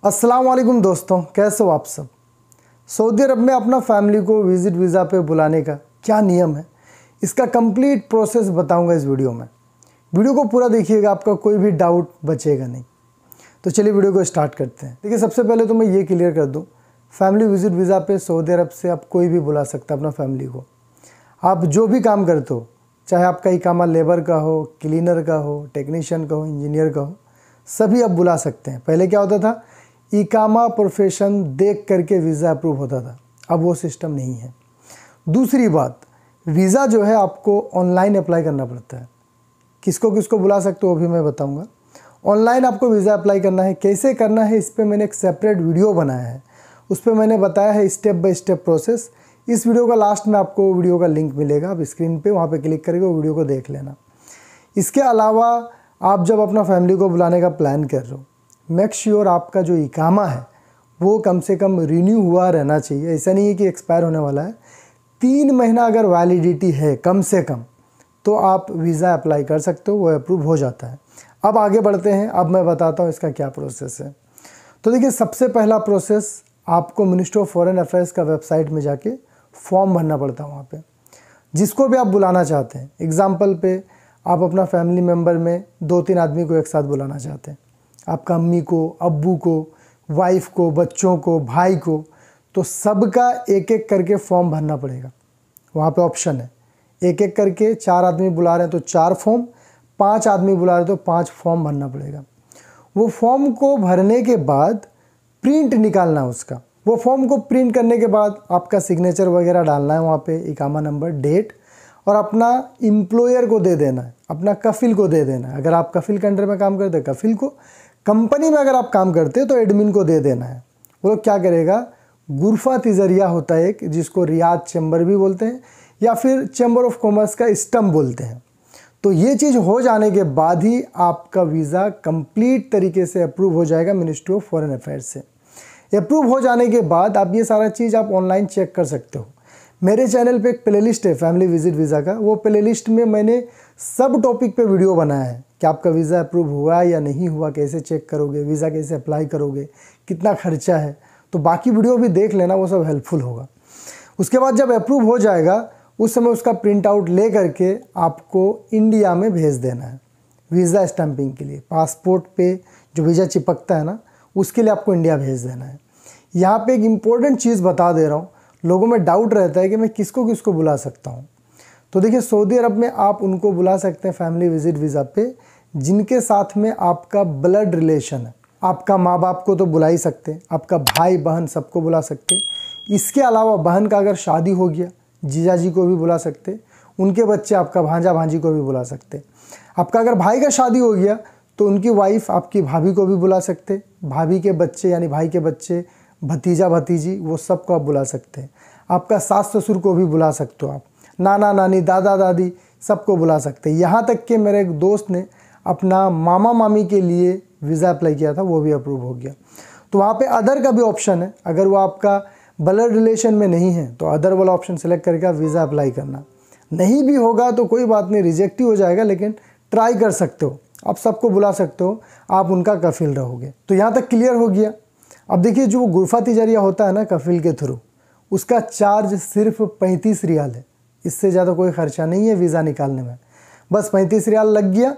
अस्सलाम वालेकुम दोस्तों, कैसे हो आप सब। सऊदी अरब में अपना फैमिली को विज़िट वीज़ा पे बुलाने का क्या नियम है, इसका कंप्लीट प्रोसेस बताऊंगा इस वीडियो में। वीडियो को पूरा देखिएगा, आपका कोई भी डाउट बचेगा नहीं। तो चलिए वीडियो को स्टार्ट करते हैं। देखिए, सबसे पहले तो मैं ये क्लियर कर दूँ, फैमिली विज़िट वीज़ा पे सऊदी अरब से आप कोई भी बुला सकता है अपना फैमिली को। आप जो भी काम करते हो, चाहे आपका इकामा लेबर का हो, क्लीनर का हो, टेक्नीशियन का हो, इंजीनियर का हो, सभी आप बुला सकते हैं। पहले क्या होता था, इकामा प्रोफेशन देख करके वीज़ा अप्रूव होता था, अब वो सिस्टम नहीं है। दूसरी बात, वीज़ा जो है आपको ऑनलाइन अप्लाई करना पड़ता है। किसको किसको बुला सकते हो वो भी मैं बताऊंगा। ऑनलाइन आपको वीज़ा अप्लाई करना है, कैसे करना है इस पर मैंने एक सेपरेट वीडियो बनाया है, उस पर मैंने बताया है स्टेप बाय स्टेप प्रोसेस। इस वीडियो का लास्ट में आपको वीडियो का लिंक मिलेगा, आप स्क्रीन पे वहाँ पे क्लिक करके वो वीडियो को देख लेना। इसके अलावा आप जब अपना फैमिली को बुलाने का प्लान कर रहे हो, मेक श्योर आपका जो इकामा है वो कम से कम रिन्यू हुआ रहना चाहिए। ऐसा नहीं है कि एक्सपायर होने वाला है। 3 महीना अगर वैलिडिटी है कम से कम, तो आप वीज़ा अप्लाई कर सकते हो, वो अप्रूव हो जाता है। अब आगे बढ़ते हैं, अब मैं बताता हूँ इसका क्या प्रोसेस है। तो देखिए, सबसे पहला प्रोसेस, आपको मिनिस्ट्री ऑफ फॉरेन अफेयर्स का वेबसाइट में जाके फॉर्म भरना पड़ता है वहाँ पे, जिसको भी आप बुलाना चाहते हैं। एग्जाम्पल पे आप अपना फैमिली मेम्बर में 2-3 आदमी को एक साथ बुलाना चाहते हैं, आपका अम्मी को, अब्बू को, वाइफ को, बच्चों को, भाई को, तो सबका एक एक करके फॉर्म भरना पड़ेगा। वहाँ पे ऑप्शन है, एक एक करके 4 आदमी बुला रहे हैं तो 4 फॉर्म, 5 आदमी बुला रहे हैं तो 5 फॉर्म भरना पड़ेगा। वो फॉर्म को भरने के बाद प्रिंट निकालना है उसका। वो फॉर्म को प्रिंट करने के बाद आपका सिग्नेचर वगैरह डालना है वहाँ पे, इकामा नंबर, डेट, और अपना एम्प्लॉयर को दे देना है, अपना कफिल को दे देना है। अगर आप कफिल के अंडर में काम करते हैं, कफिल को, कंपनी में अगर आप काम करते हैं तो एडमिन को दे देना है। वो लोग क्या करेगा, गुरफा तिजरिया होता है एक, जिसको रियाद चैम्बर भी बोलते हैं या फिर चैम्बर ऑफ कॉमर्स का स्टम्प बोलते हैं। तो ये चीज़ हो जाने के बाद ही आपका वीज़ा कंप्लीट तरीके से अप्रूव हो जाएगा मिनिस्ट्री ऑफ फॉरेन अफेयर्स से। अप्रूव हो जाने के बाद आप ये सारा चीज़ आप ऑनलाइन चेक कर सकते हो। मेरे चैनल पे एक प्लेलिस्ट है फैमिली विजिट वीज़ा का, वो प्लेलिस्ट में मैंने सब टॉपिक पे वीडियो बनाया है कि आपका वीज़ा अप्रूव हुआ या नहीं हुआ, कैसे चेक करोगे, वीज़ा कैसे अप्लाई करोगे, कितना खर्चा है। तो बाकी वीडियो भी देख लेना, वो सब हेल्पफुल होगा। उसके बाद जब अप्रूव हो जाएगा, उस समय उसका प्रिंट आउट ले करके आपको इंडिया में भेज देना है वीज़ा स्टैंपिंग के लिए। पासपोर्ट पे जो वीज़ा चिपकता है ना, उसके लिए आपको इंडिया भेज देना है। यहाँ पे एक इम्पोर्टेंट चीज़ बता दे रहा हूँ, लोगों में डाउट रहता है कि मैं किसको किसको बुला सकता हूँ। तो देखिए, सऊदी अरब में आप उनको बुला सकते हैं फैमिली विजिट वीज़ा पे जिनके साथ में आपका ब्लड रिलेशन है। आपका माँ बाप को तो बुला ही सकते हैं, आपका भाई बहन सबको बुला सकते हैं। इसके अलावा बहन का अगर शादी हो गया, जीजा जी को भी बुला सकते, उनके बच्चे, आपका भांजा भांजी को भी बुला सकते। आपका अगर भाई का शादी हो गया तो उनकी वाइफ, आपकी भाभी को भी बुला सकते, भाभी के बच्चे यानी भाई के बच्चे, भतीजा भतीजी, वो सबको आप बुला सकते हैं। आपका सास ससुर को भी बुला सकते हो आप, नाना नानी, दादा दादी, सबको बुला सकते हैं। यहाँ तक कि मेरे एक दोस्त ने अपना मामा मामी के लिए वीज़ा अप्लाई किया था, वो भी अप्रूव हो गया। तो वहाँ पे अदर का भी ऑप्शन है, अगर वो आपका ब्लड रिलेशन में नहीं है तो अदर वाला ऑप्शन सेलेक्ट करके आप वीज़ा अप्लाई करना। नहीं भी होगा तो कोई बात नहीं, रिजेक्ट ही हो जाएगा, लेकिन ट्राई कर सकते हो, आप सबको बुला सकते हो, आप उनका कफिल रहोगे। तो यहाँ तक क्लियर हो गया। अब देखिए, जो गुरफा तिजरिया होता है ना कफिल के थ्रू, उसका चार्ज सिर्फ 35 रियाल है। इससे ज़्यादा कोई खर्चा नहीं है वीज़ा निकालने में, बस 35 रियाल लग गया।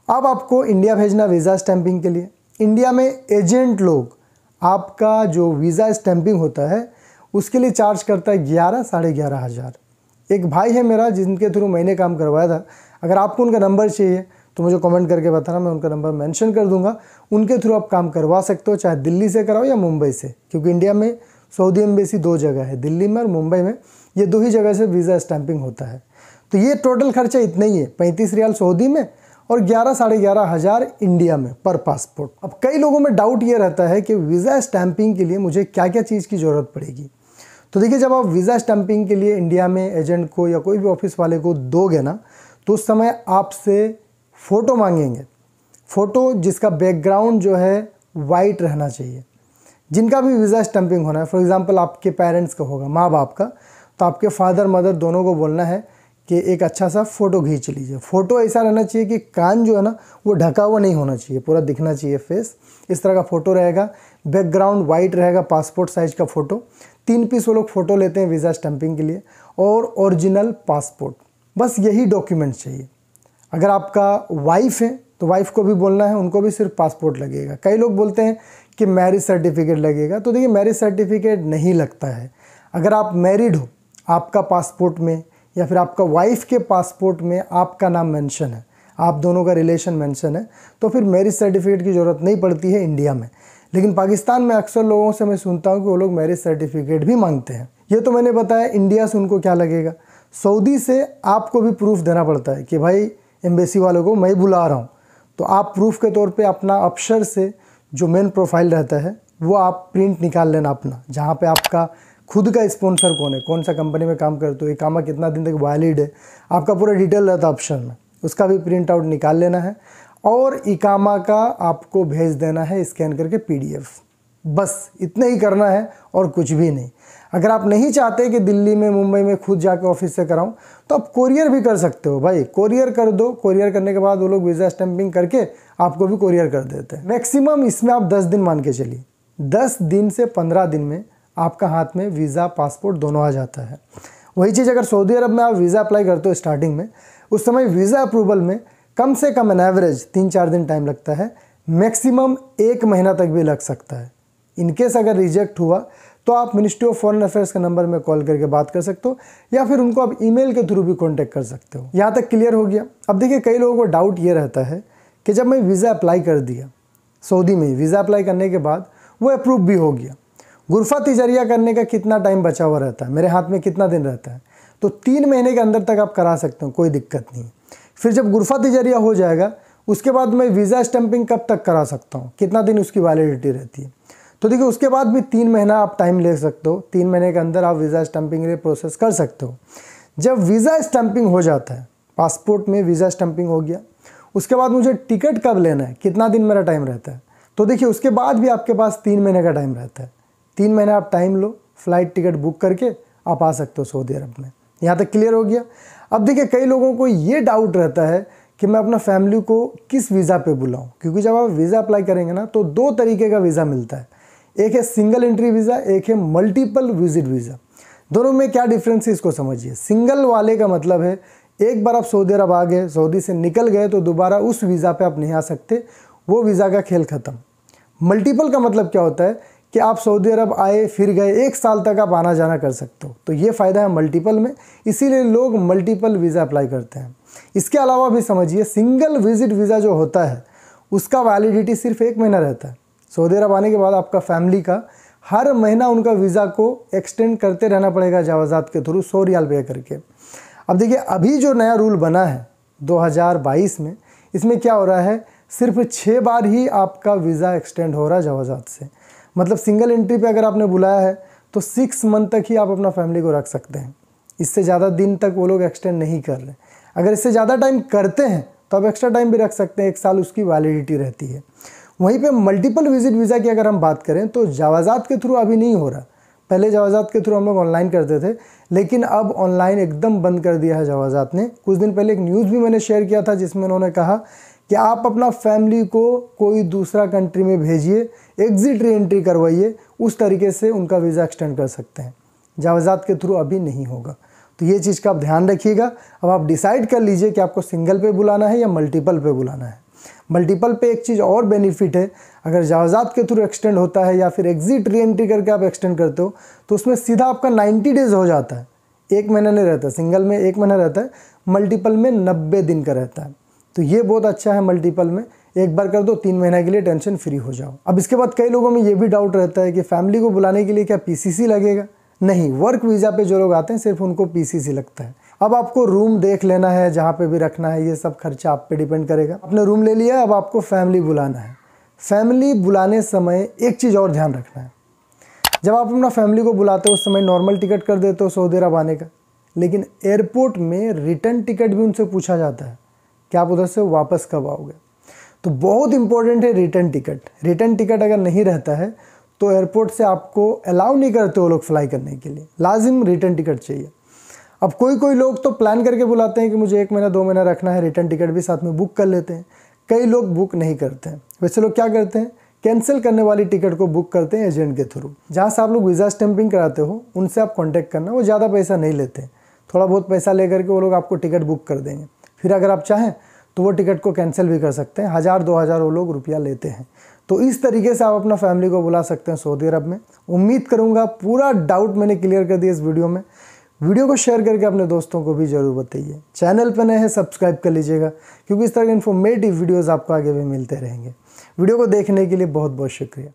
अब आपको इंडिया भेजना वीज़ा स्टैंपिंग के लिए। इंडिया में एजेंट लोग आपका जो वीज़ा स्टैंपिंग होता है उसके लिए चार्ज करता है 11 साढ़े 11 हज़ार। एक भाई है मेरा जिनके थ्रू मैंने काम करवाया था, अगर आपको उनका नंबर चाहिए तो मुझे कमेंट करके बताना, मैं उनका नंबर मेंशन कर दूंगा। उनके थ्रू आप काम करवा सकते हो, चाहे दिल्ली से कराओ या मुंबई से, क्योंकि इंडिया में सऊदी एम्बेसी 2 जगह है, दिल्ली में और मुंबई में। ये 2 ही जगह से वीज़ा स्टैंपिंग होता है। तो ये टोटल खर्चा इतना ही है, 35 रियाल सऊदी में और 11 साढ़े 11 हज़ार इंडिया में पर पासपोर्ट। अब कई लोगों में डाउट ये रहता है कि वीज़ा स्टैंपिंग के लिए मुझे क्या क्या चीज़ की ज़रूरत पड़ेगी। तो देखिए, जब आप वीज़ा स्टैंपिंग के लिए इंडिया में एजेंट को या कोई भी ऑफिस वाले को दोगे ना, तो उस समय आपसे फ़ोटो मांगेंगे। फ़ोटो जिसका बैकग्राउंड जो है वाइट रहना चाहिए। जिनका भी वीज़ा स्टैंपिंग होना है, फॉर एग्जांपल आपके पेरेंट्स का होगा, माँ बाप का, तो आपके फादर मदर दोनों को बोलना है कि एक अच्छा सा फ़ोटो खींच लीजिए। फ़ोटो ऐसा रहना चाहिए कि कान जो है ना वो ढका हुआ नहीं होना चाहिए, पूरा दिखना चाहिए फेस। इस तरह का फ़ोटो रहेगा, बैकग्राउंड वाइट रहेगा, पासपोर्ट साइज़ का फ़ोटो। 3 पीस वो लोग फ़ोटो लेते हैं वीज़ा स्टैंपिंग के लिए, और ओरिजिनल पासपोर्ट। बस यही डॉक्यूमेंट चाहिए। अगर आपका वाइफ है तो वाइफ को भी बोलना है, उनको भी सिर्फ पासपोर्ट लगेगा। कई लोग बोलते हैं कि मैरिज सर्टिफिकेट लगेगा, तो देखिए मैरिज सर्टिफिकेट नहीं लगता है। अगर आप मैरिड हो, आपका पासपोर्ट में या फिर आपका वाइफ के पासपोर्ट में आपका नाम मेंशन है, आप दोनों का रिलेशन मेंशन है, तो फिर मैरिज सर्टिफिकेट की ज़रूरत नहीं पड़ती है इंडिया में। लेकिन पाकिस्तान में अक्सर लोगों से मैं सुनता हूँ कि वो लोग मैरिज सर्टिफिकेट भी मांगते हैं। ये तो मैंने बताया इंडिया से उनको क्या लगेगा। सऊदी से आपको भी प्रूफ देना पड़ता है कि भाई एम्बेसी वालों को मैं बुला रहा हूँ, तो आप प्रूफ के तौर पे अपना अफसर से जो मेन प्रोफाइल रहता है वो आप प्रिंट निकाल लेना अपना, जहाँ पे आपका खुद का स्पॉन्सर कौन है, कौन सा कंपनी में काम करते हो, इकामा कितना दिन तक वैलिड है, आपका पूरा डिटेल रहता है ऑप्शन में, उसका भी प्रिंट आउट निकाल लेना है और इकामा का आपको भेज देना है स्कैन करके PDF। बस इतना ही करना है और कुछ भी नहीं। अगर आप नहीं चाहते कि दिल्ली में मुंबई में खुद जाकर ऑफिस से कराऊं, तो आप कोरियर भी कर सकते हो भाई, कोरियर कर दो। कोरियर करने के बाद वो लोग वीज़ा स्टैंपिंग करके आपको भी कोरियर कर देते हैं। मैक्सिमम इसमें आप 10 दिन मान के चलिए, 10 दिन से 15 दिन में आपका हाथ में वीज़ा पासपोर्ट दोनों आ जाता है। वही चीज़ अगर सऊदी अरब में आप वीज़ा अप्लाई करते हो स्टार्टिंग में, उस समय वीज़ा अप्रूवल में कम से कम एन एवरेज 3-4 दिन टाइम लगता है, मैक्सिमम 1 महीना तक भी लग सकता है। इनकेस अगर रिजेक्ट हुआ तो आप मिनिस्ट्री ऑफ फॉरेन अफेयर्स के नंबर में कॉल करके बात कर सकते हो, या फिर उनको आप ईमेल के थ्रू भी कांटेक्ट कर सकते हो। यहाँ तक क्लियर हो गया। अब देखिए कई लोगों को डाउट ये रहता है कि जब मैं वीज़ा अप्लाई कर दिया सऊदी में, वीज़ा अप्लाई करने के बाद वो अप्रूव भी हो गया, गुरफा तिजरिया करने का कितना टाइम बचा हुआ रहता है, मेरे हाथ में कितना दिन रहता है, तो 3 महीने के अंदर तक आप करा सकते हो, कोई दिक्कत नहीं। फिर जब गुरफा तिजरिया हो जाएगा उसके बाद मैं वीज़ा स्टैंपिंग कब तक करा सकता हूँ, कितना दिन उसकी वैलिडिटी रहती है, तो देखिए उसके बाद भी 3 महीना आप टाइम ले सकते हो। 3 महीने के अंदर आप वीज़ा स्टैंपिंग के लिए प्रोसेस कर सकते हो। जब वीज़ा स्टैंपिंग हो जाता है, पासपोर्ट में वीज़ा स्टैंपिंग हो गया, उसके बाद मुझे टिकट कब लेना है, कितना दिन मेरा टाइम रहता है, तो देखिए उसके बाद भी आपके पास 3 महीने का टाइम रहता है। 3 महीने आप टाइम लो, फ्लाइट टिकट बुक करके आप आ सकते हो सऊदी अरब में। यहाँ तक क्लियर हो गया। अब देखिए कई लोगों को ये डाउट रहता है कि मैं अपना फैमिली को किस वीज़ा पे बुलाऊँ, क्योंकि जब आप वीज़ा अप्लाई करेंगे ना तो 2 तरीके का वीज़ा मिलता है, एक है सिंगल एंट्री वीज़ा, एक है मल्टीपल विजिट वीज़ा। दोनों में क्या डिफरेंस है इसको समझिए। सिंगल वाले का मतलब है एक बार आप सऊदी अरब आ गए, सऊदी से निकल गए तो दोबारा उस वीज़ा पे आप नहीं आ सकते, वो वीज़ा का खेल ख़त्म। मल्टीपल का मतलब क्या होता है कि आप सऊदी अरब आए फिर गए, 1 साल तक आप आना जाना कर सकते हो, तो ये फ़ायदा है मल्टीपल में, इसीलिए लोग मल्टीपल वीज़ा अप्लाई करते हैं। इसके अलावा भी समझिए सिंगल विजिट वीज़ा जो होता है उसका वैलिडिटी सिर्फ 1 महीना रहता है। सऊदी अरब आने के बाद आपका फैमिली का हर महीना उनका वीज़ा को एक्सटेंड करते रहना पड़ेगा जावाज़ात के थ्रू 100 रियाल पे करके। अब देखिए अभी जो नया रूल बना है 2022 में, इसमें क्या हो रहा है, सिर्फ 6 बार ही आपका वीज़ा एक्सटेंड हो रहा है जावाज़ात से। मतलब सिंगल एंट्री पे अगर आपने बुलाया है तो 6 मंथ तक ही आप अपना फैमिली को रख सकते हैं, इससे ज़्यादा दिन तक वो लोग एक्सटेंड नहीं कर रहे। अगर इससे ज़्यादा टाइम करते हैं तो आप एक्स्ट्रा टाइम भी रख सकते हैं, 1 साल उसकी वैलिडिटी रहती है। वहीं पे मल्टीपल विजिट वीज़ा की अगर हम बात करें तो जावाज़ात के थ्रू अभी नहीं हो रहा। पहले जावाज़ात के थ्रू हम लोग ऑनलाइन करते थे, लेकिन अब ऑनलाइन एकदम बंद कर दिया है जावाज़ात ने। कुछ दिन पहले एक न्यूज़ भी मैंने शेयर किया था जिसमें उन्होंने कहा कि आप अपना फैमिली को कोई दूसरा कंट्री में भेजिए, एग्ज़िट री एंट्री करवाइए, उस तरीके से उनका वीज़ा एक्सटेंड कर सकते हैं। जावाज़ात के थ्रू अभी नहीं होगा, तो ये चीज़ का आप ध्यान रखिएगा। अब आप डिसाइड कर लीजिए कि आपको सिंगल पे बुलाना है या मल्टीपल पे बुलाना है। मल्टीपल पे एक चीज़ और बेनिफिट है, अगर जावाज़ात के थ्रू एक्सटेंड होता है या फिर एग्ज़िट री एंट्री करके आप एक्सटेंड करते हो तो उसमें सीधा आपका 90 डेज़ हो जाता है, 1 महीना नहीं रहता। सिंगल में 1 महीना रहता है, मल्टीपल में 90 दिन का रहता है। तो ये बहुत अच्छा है मल्टीपल में, एक बार कर दो 3 महीने के लिए टेंशन फ्री हो जाओ। अब इसके बाद कई लोगों में ये भी डाउट रहता है कि फैमिली को बुलाने के लिए क्या PCC लगेगा। नहीं, वर्क वीज़ा पे जो लोग आते हैं सिर्फ उनको PCC लगता है। अब आपको रूम देख लेना है, जहाँ पे भी रखना है, ये सब खर्चा आप पे डिपेंड करेगा। आपने रूम ले लिया, अब आपको फैमिली बुलाना है। फैमिली बुलाने समय एक चीज़ और ध्यान रखना है, जब आप अपना फैमिली को बुलाते हो उस समय नॉर्मल टिकट कर देते हो सऊदी अरब आने का, लेकिन एयरपोर्ट में रिटर्न टिकट भी उनसे पूछा जाता है कि आप उधर से वापस कब आओगे। तो बहुत इंपॉर्टेंट है रिटर्न टिकट। रिटर्न टिकट अगर नहीं रहता है तो एयरपोर्ट से आपको अलाउ नहीं करते वो लोग फ्लाई करने के लिए, लाजिम रिटर्न टिकट चाहिए। अब कोई कोई लोग तो प्लान करके बुलाते हैं कि मुझे 1 महीना 2 महीना रखना है, रिटर्न टिकट भी साथ में बुक कर लेते हैं। कई लोग बुक नहीं करते हैं। वैसे लोग क्या करते हैं, कैंसिल करने वाली टिकट को बुक करते हैं एजेंट के थ्रू। जहाँ से आप लोग वीज़ा स्टैंपिंग कराते हो उनसे आप कॉन्टैक्ट करना, वो ज़्यादा पैसा नहीं लेते हैं, थोड़ा बहुत पैसा लेकर के वो लोग आपको टिकट बुक कर देंगे। फिर अगर आप चाहें तो वो टिकट को कैंसिल भी कर सकते हैं, 1000-2000 वो लोग रुपया लेते हैं। तो इस तरीके से आप अपना फैमिली को बुला सकते हैं सऊदी अरब में। उम्मीद करूँगा पूरा डाउट मैंने क्लियर कर दिया इस वीडियो में। वीडियो को शेयर करके अपने दोस्तों को भी ज़रूर बताइए। चैनल पर नए हैं सब्सक्राइब कर लीजिएगा, क्योंकि इस तरह के इन्फॉर्मेटिव वीडियोज़ आपको आगे भी मिलते रहेंगे। वीडियो को देखने के लिए बहुत बहुत शुक्रिया।